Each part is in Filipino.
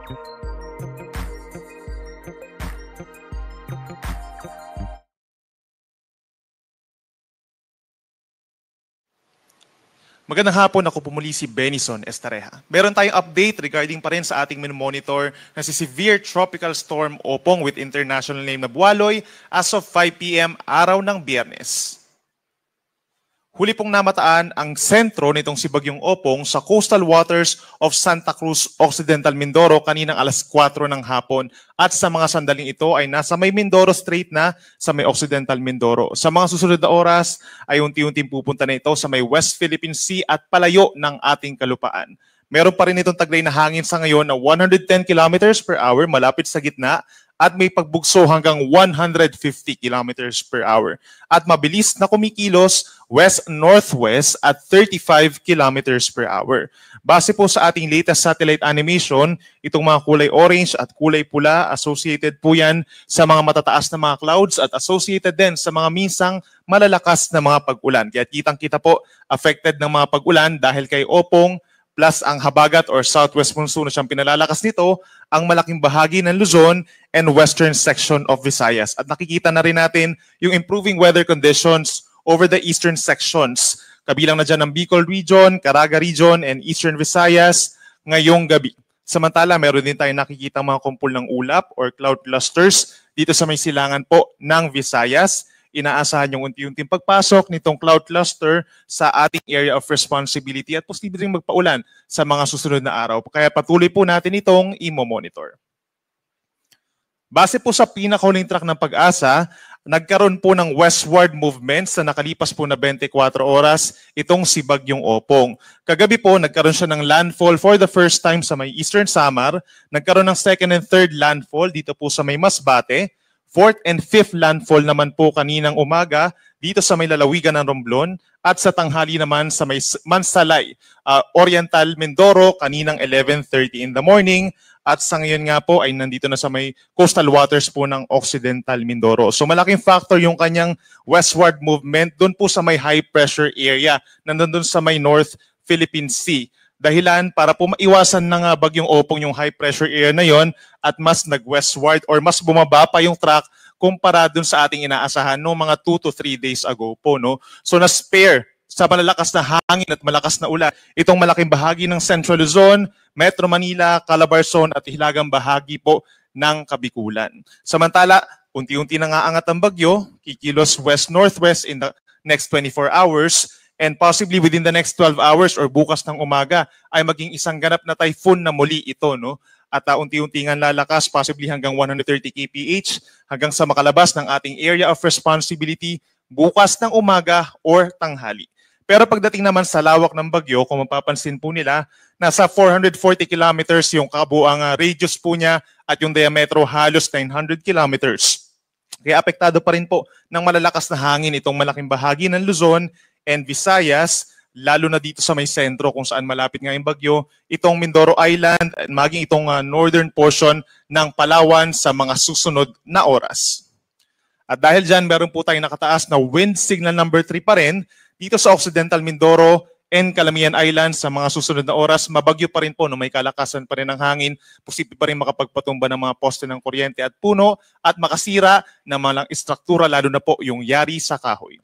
Magandang hapon, ako po muli si Benison Estareja. Meron tayong update regarding pa rin sa ating monitor na si Severe Tropical Storm Opong with international name na Bualoy as of 5 p.m. araw ng Biyernes. Huli pong namataan ang sentro nitong si Bagyong Opong sa coastal waters of Santa Cruz, Occidental Mindoro kaninang alas 4 ng hapon at sa mga sandaling ito ay nasa may Mindoro Strait na sa may Occidental Mindoro. Sa mga susunod na oras ay unti-unting pupunta na ito sa may West Philippine Sea at palayo ng ating kalupaan. Meron pa rin itong taglay na hangin sa ngayon na 110 kilometers per hour malapit sa gitna at may pagbugso hanggang 150 kilometers per hour. At mabilis na kumikilos west-northwest at 35 kilometers per hour. Base po sa ating latest satellite animation, itong mga kulay orange at kulay pula, associated po yan sa mga matataas na mga clouds at associated din sa mga minsang malalakas na mga pag-ulan. Kaya kitang-kita po affected ng mga pag-ulan dahil kay Opong, plus ang habagat or southwest monsoon na siyang pinalalakas nito, ang malaking bahagi ng Luzon and western section of Visayas. At nakikita na rin natin yung improving weather conditions over the eastern sections. Kabilang na dyan ang Bicol Region, Caraga Region, and Eastern Visayas ngayong gabi. Samantala, meron din tayong nakikita mga kumpul ng ulap or cloud clusters dito sa may silangan po ng Visayas. Inaasahan yung unti-unting pagpasok nitong cloud cluster sa ating area of responsibility at posible rin magpaulan sa mga susunod na araw. Kaya patuloy po natin itong i-monitor. Base po sa pinakahuling track ng Pag-asa, nagkaroon po ng westward movements na nakalipas po na 24 oras itong si Bagyong Opong. Kagabi po, nagkaroon siya ng landfall for the first time sa may Eastern Samar. Nagkaroon ng second and third landfall dito po sa may Masbate. Fourth and fifth landfall naman po kaninang umaga dito sa may lalawigan ng Romblon at sa tanghali naman sa may Mansalay, Oriental Mindoro kaninang 11:30 in the morning at sa ngayon nga po ay nandito na sa may coastal waters po ng Occidental Mindoro. So malaking factor yung kanyang westward movement doon po sa may high pressure area nandun sa may North Philippine Sea. Dahilan para po maiwasan ng Bagyong Opong yung high pressure area na yon at mas nag-westward or mas bumaba pa yung track kumpara dun sa ating inaasahan no mga 2 to 3 days ago po. No? So na-spare sa malalakas na hangin at malakas na ulan itong malaking bahagi ng Central Luzon, Metro Manila, Calabarzon at hilagang bahagi po ng Kabikulan. Samantala, unti-unti na nga angat ang bagyo, kikilos west-northwest in the next 24 hours, and possibly within the next 12 hours or bukas ng umaga ay maging isang ganap na typhoon na muli ito. No? At unti-unti nga lalakas, possibly hanggang 130 kph hanggang sa makalabas ng ating area of responsibility bukas ng umaga or tanghali. Pero pagdating naman sa lawak ng bagyo, kung mapapansin po nila, nasa 440 kilometers yung kabuang radius po niya at yung diametro halos 900 kilometers. Kaya apektado pa rin po ng malalakas na hangin itong malaking bahagi ng Luzon and Visayas, lalo na dito sa may sentro kung saan malapit nga yung bagyo, itong Mindoro Island, at maging itong northern portion ng Palawan sa mga susunod na oras. At dahil dyan, meron po tayong nakataas na wind signal number 3 pa rin dito sa Occidental Mindoro and Calamian Island sa mga susunod na oras. Mabagyo pa rin po, no? May kalakasan pa rin ng hangin, posible pa rin makapagpatumba ng mga poste ng kuryente at puno at makasira ng mga istruktura, lalo na po yung yari sa kahoy.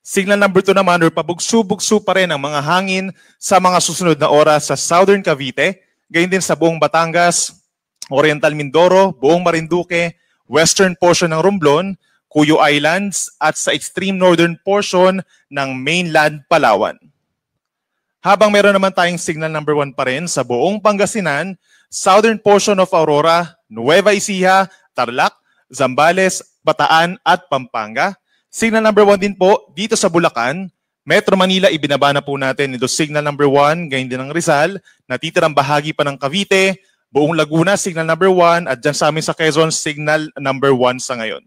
Signal number 2 naman, or pabugso-bugso pa rin ang mga hangin sa mga susunod na oras sa Southern Cavite, gayon din sa buong Batangas, Oriental Mindoro, buong Marinduque, western portion ng Romblon, Cuyo Islands, at sa extreme northern portion ng mainland Palawan. Habang meron naman tayong signal number 1 pa rin sa buong Pangasinan, southern portion of Aurora, Nueva Ecija, Tarlac, Zambales, Bataan at Pampanga. Signal number 1 din po dito sa Bulacan, Metro Manila, ibinaba na po natin ito signal number 1, gayon din ng Rizal, natitirang bahagi pa ng Cavite, buong Laguna, signal number 1, at dyan sa amin sa Quezon, signal number 1 sa ngayon.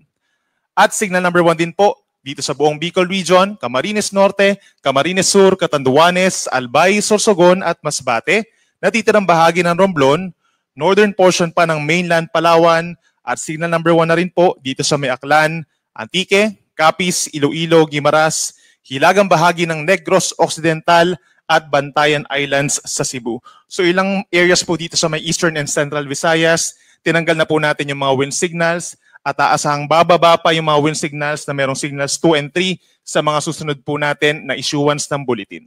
At signal number 1 din po dito sa buong Bicol Region, Camarines Norte, Camarines Sur, Catanduanes, Albay, Sorsogon at Masbate, natitirang bahagi ng Romblon, northern portion pa ng mainland Palawan, at signal number 1 na rin po dito sa may Aklan, Antique, Capiz, Iloilo, Guimaras, hilagang bahagi ng Negros Occidental at Bantayan Islands sa Cebu. So ilang areas po dito sa may Eastern and Central Visayas, tinanggal na po natin yung mga wind signals at aasahang bababa pa yung mga wind signals na merong signals 2 and 3 sa mga susunod po natin na issuance ng bulletin.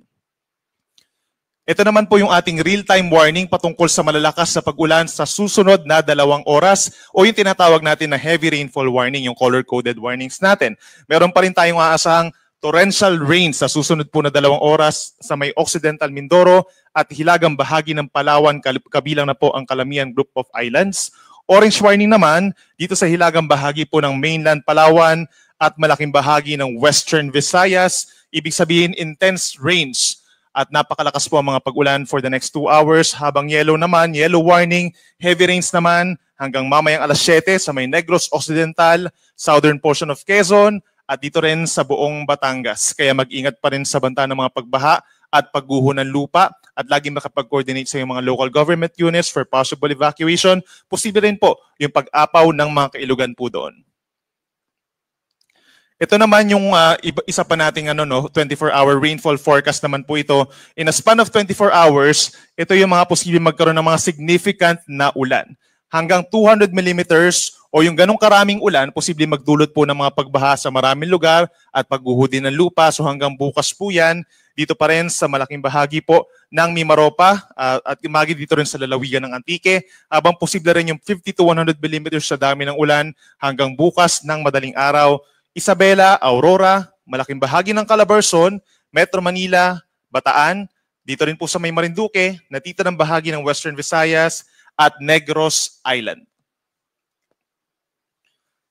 Ito naman po yung ating real-time warning patungkol sa malalakas na pag-ulan sa susunod na 2 oras o yung tinatawag natin na heavy rainfall warning, yung color-coded warnings natin. Meron pa rin tayong aasahang torrential rain sa susunod po na 2 oras sa may Occidental Mindoro at hilagang bahagi ng Palawan, kabilang na po ang Calamian Group of Islands. Orange warning naman dito sa hilagang bahagi po ng mainland Palawan at malaking bahagi ng Western Visayas. Ibig sabihin intense rains at napakalakas po ang mga pag-ulan for the next 2 hours. Habang yellow naman, yellow warning, heavy rains naman hanggang mamayang alas 7 sa may Negros Occidental, southern portion of Quezon, at dito rin sa buong Batangas. Kaya mag-ingat pa rin sa banta ng mga pagbaha at pagguho ng lupa at lagi makapag-coordinate sa mga local government units for possible evacuation. Posible rin po yung pag-apaw ng mga kailugan po doon. Ito naman yung isa pa nating 24-hour rainfall forecast naman po ito. In a span of 24 hours, ito yung mga posibleng magkaroon ng mga significant na ulan. Hanggang 200 millimeters o yung ganong karaming ulan, posibleng magdulot po ng mga pagbaha sa maraming lugar at pagguho din ng lupa. So hanggang bukas po yan, dito pa rin sa malaking bahagi po ng Mimaropa at magi dito rin sa lalawigan ng Antique. Habang posible rin yung 50 to 100 millimeters sa dami ng ulan hanggang bukas ng madaling araw. Isabela, Aurora, malaking bahagi ng Calabarzon, Metro Manila, Bataan, dito rin po sa may Marinduque, natitirang bahagi ng Western Visayas at Negros Island.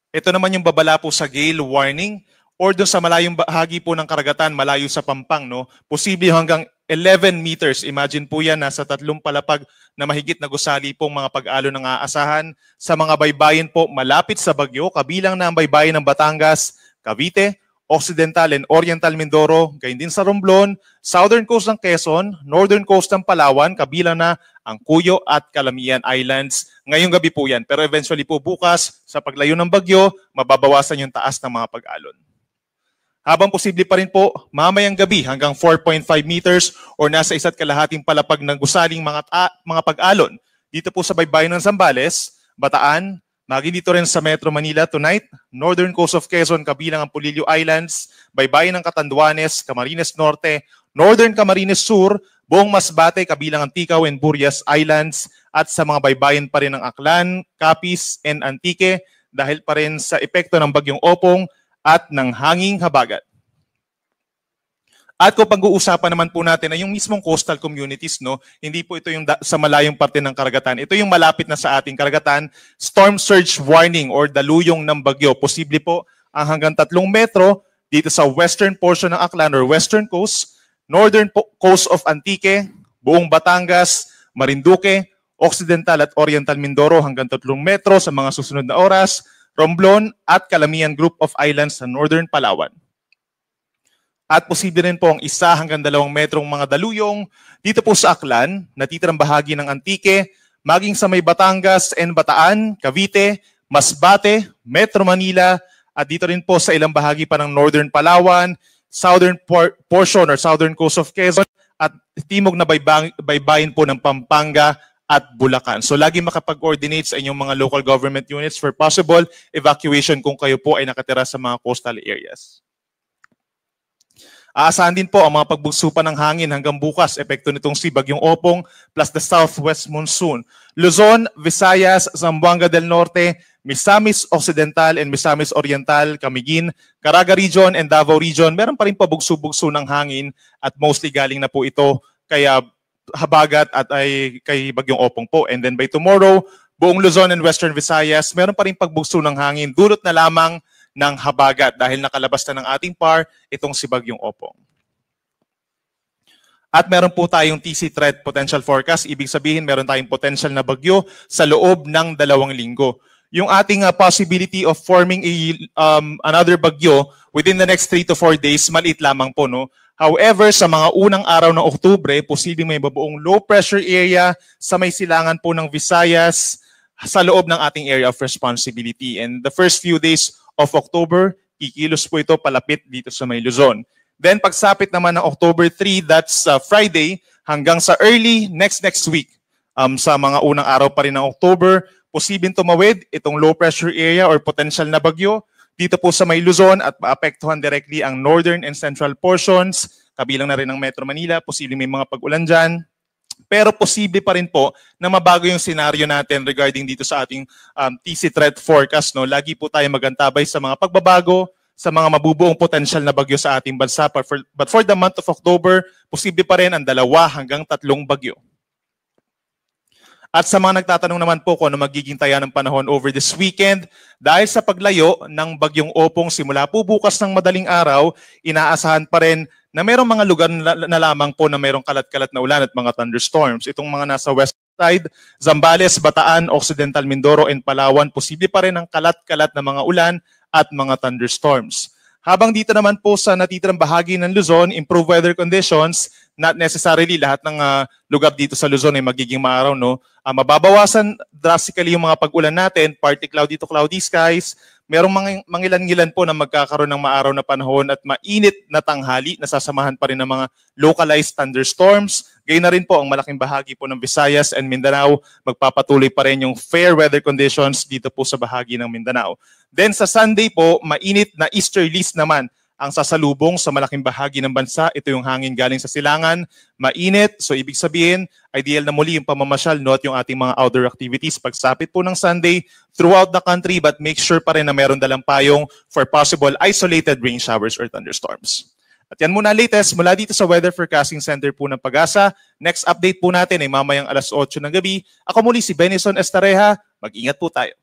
Ito naman yung babala po sa gale warning or doon sa malayong bahagi po ng karagatan, malayo sa Pampang, no? Posible hanggang 11 meters. Imagine po yan, nasa 3 palapag na mahigit na gusali pong mga pag-alo ng aasahan. Sa mga baybayin po, malapit sa Bagyo, kabilang na ang baybayin ng Batangas, Cavite, Occidental and Oriental Mindoro, gayon din sa Romblon, southern coast ng Quezon, northern coast ng Palawan, kabilang na ang Cuyo at Calamian Islands. Ngayong gabi po yan, pero eventually po bukas, sa paglayo ng Bagyo, mababawasan yung taas ng mga pag-alon. Habang posible pa rin po, mamayang gabi hanggang 4.5 meters o nasa 1.5 palapag ng gusaling mga pag-alon. Dito po sa baybayin ng Zambales, Bataan, magi dito rin sa Metro Manila tonight, northern coast of Quezon, kabilang ang Pulilio Islands, baybayin ng Catanduanes, Camarines Norte, northern Camarines Sur, buong Masbate, kabilang ang Ticao and Burias Islands, at sa mga baybayin pa rin ng Aklan, Capiz, and Antique, dahil pa rin sa epekto ng bagyong Opong at ng hanging habagat. At kung pag-uusapan naman po natin ay yung mismong coastal communities, no, hindi po ito yung sa malayong parte ng karagatan. Ito yung malapit na sa ating karagatan, storm surge warning or daluyong ng bagyo. Posible po ang hanggang 3 metro dito sa western portion ng Aklan or western coast, northern coast of Antique, buong Batangas, Marinduque, Occidental at Oriental Mindoro hanggang 3 metro sa mga susunod na oras, Romblon at Calamian Group of Islands sa northern Palawan. At posible rin po ang 1 hanggang 2 metrong mga daluyong dito po sa Aklan, natitirang bahagi ng Antique, maging sa may Batangas and Bataan, Cavite, Masbate, Metro Manila, at dito rin po sa ilang bahagi pa ng northern Palawan, southern portion or southern coast of Quezon, at timog na baybayin po ng Pampanga at Bulacan. So lagi makapag-coordinate sa inyong mga local government units for possible evacuation kung kayo po ay nakatira sa mga coastal areas. Aasahan din po ang mga pagbugso pa ng hangin hanggang bukas, epekto nitong si Bagyong Opong plus the southwest monsoon. Luzon, Visayas, Zamboanga del Norte, Misamis Occidental and Misamis Oriental, Camiguin, Caraga Region and Davao Region, meron pa rin pabugso-bugso ng hangin at mostly galing na po ito kaya habagat at ay kay Bagyong Opong po. And then by tomorrow, buong Luzon and Western Visayas, meron pa rin pagbugso ng hangin, dulot na lamang ng habagat dahil nakalabas na ng ating PAR itong si Bagyong Opong. At meron po tayong TC threat potential forecast. Ibig sabihin, meron tayong potential na bagyo sa loob ng 2 linggo. Yung ating possibility of forming another bagyo within the next 3 to 4 days, maliit lamang po, no? However, sa mga unang araw ng Oktubre, posibleng may babuong low pressure area sa may silangan po ng Visayas sa loob ng ating area of responsibility. And the first few days of October, kikilos po ito palapit dito sa may Luzon. Then pagsapit naman ng October 3, that's Friday, hanggang sa early next week. Sa mga unang araw pa rin ng October, posibleng tumawid itong low pressure area or potential na bagyo dito po sa may Luzon at maapektuhan directly ang northern and central portions, kabilang na rin ng Metro Manila, posibleng may mga pag-ulan dyan. Pero posible pa rin po na mabago yung scenario natin regarding dito sa ating TC threat forecast. No? Lagi po tayo magantabay sa mga pagbabago, sa mga mabubuong potential na bagyo sa ating bansa. But for the month of October, posible pa rin ang 2 hanggang 3 bagyo. At sa mga nagtatanong naman po kung ano magiging taya ng panahon over this weekend, dahil sa paglayo ng bagyong Opong simula po bukas ng madaling araw, inaasahan pa rin na mayroong mga lugar na lamang po na mayroong kalat-kalat na ulan at mga thunderstorms. Itong mga nasa west side, Zambales, Bataan, Occidental Mindoro, and Palawan, posible pa rin ang kalat-kalat na mga ulan at mga thunderstorms. Habang dito naman po sa natitirang bahagi ng Luzon, improved weather conditions, not necessarily lahat ng lugar dito sa Luzon ay magiging maaraw, no? Mababawasan drastically yung mga pag-ulan natin, partly cloudy to cloudy skies. Merong mangilan-ngilan po na magkakaroon ng maaraw na panahon at mainit na tanghali, nasasamahan pa rin ng mga localized thunderstorms. Gayun na rin po ang malaking bahagi po ng Visayas and Mindanao, magpapatuloy pa rin yung fair weather conditions dito po sa bahagi ng Mindanao. Then sa Sunday po, mainit na easterlies naman ang sasalubong sa malaking bahagi ng bansa. Ito yung hangin galing sa silangan, mainit. So ibig sabihin, ideal na muli yung pamamasyal, no, at yung ating mga outdoor activities pagsapit po ng Sunday throughout the country, but make sure pa rin na meron dalang payong for possible isolated rain showers or thunderstorms. At yan muna latest mula dito sa Weather Forecasting Center po ng Pag-asa. Next update po natin ay mamayang 8:00 ng gabi. Ako muli si Benison Estareja. Mag-ingat po tayo.